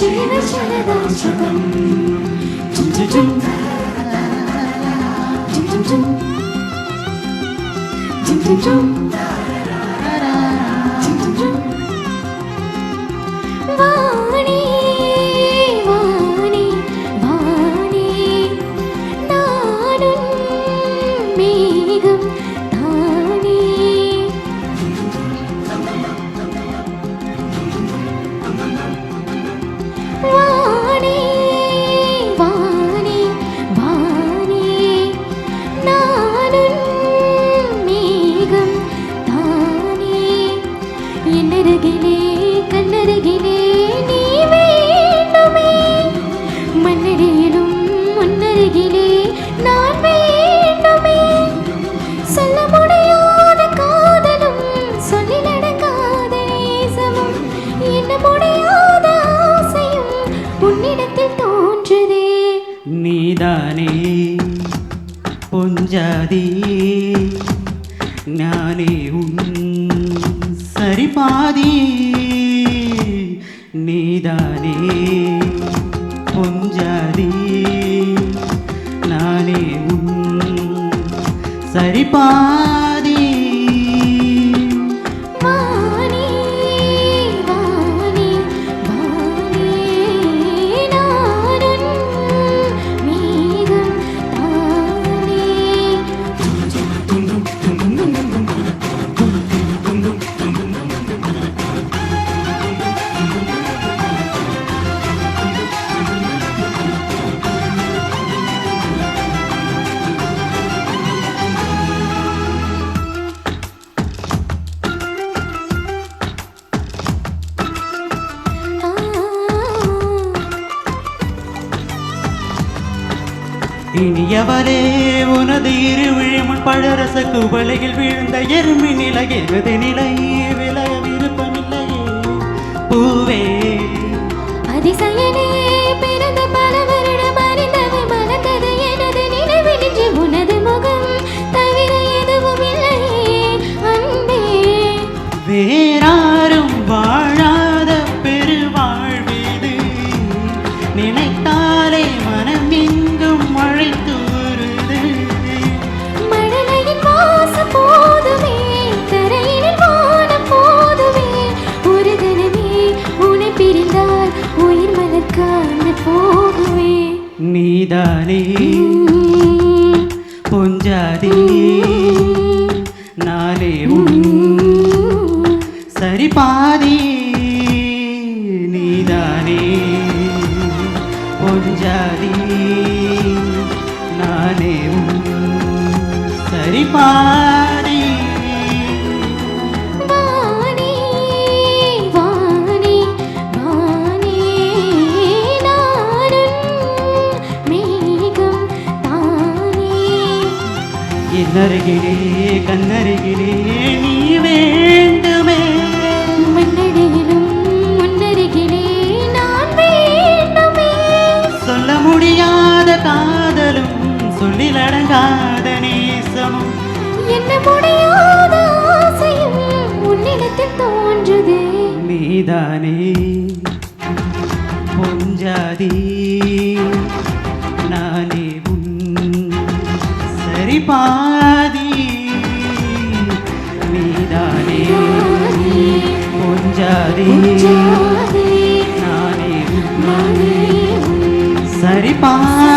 ஜீவஜலதாட்சகம் வாணி வாணி வாணி நானும் மேகம் தானே வாணி வாணி வாணி நானும் மேகம் தானே என்னருகிலே கண்ணருகிலே நீ வேண்டுமே மண்ணடியிலும் முன்னருகிலே நான் வேண்டுமே சொல்ல முடியாத காதலும் சொல்லிலடங்காத நேசமும் என்ன முடியாத ஆசையும் உன்னிடத்தில் தோன்றுதே நீதானே பொஞ்சாதி நானே உன் சரிபாதி நீதானே பொஞ்சாதி நானே உன் சரிபாதி வாணி வாணி வாணி நானும் மேகம் தானே இனியவரே உனது இருவிழிமுன் பழரச குவளையில் விழுந்த எறும்பி நிலை எனது நிலை விலக விருப்பமில்லையே பூவே அதிசயனே பிறந்த பல வருடம் அறிந்தது மறந்தது எனது நினைவினின்று உனது முகம் தவிர எதுவும் இல்லையே அன்பே வேறாரும் வாழாத பெருவாழ்வீது நினைத்தாலே மனம் எங்கும் மழை தூறுது மழலையின் வாசம் போதுமே கரையினில் வானம் போதுமே ஒரு கணமே உன்னை பிரிந்தால் உயிர் மலர்காந்து போகுமே நீதானே பொஞ்சாதி நானே உன் சரிபாதி நீதானே பொஞ்சாதி நானே உன் சரிபாதி வாணி வாணி வாணி நானும் மேகம் தானே என்னருகிலே கண்ணருகிலே நீ வேண்டுமே மண்ணடியிலும் முன்னருகிலே நான் வேண்டுமே சொல்ல முடியாத காதலும் சொல்லிலடங்காத நேசமும் என்ன முடியாத ஆசையும் உன்னிடத்தில் தோன்றுதே நீதானே பொஞ்சாதி நானே உன் சரிபாதி நீதானே பொஞ்சாதி ஜாதி நானே உன் நானே உன் சரிபாதி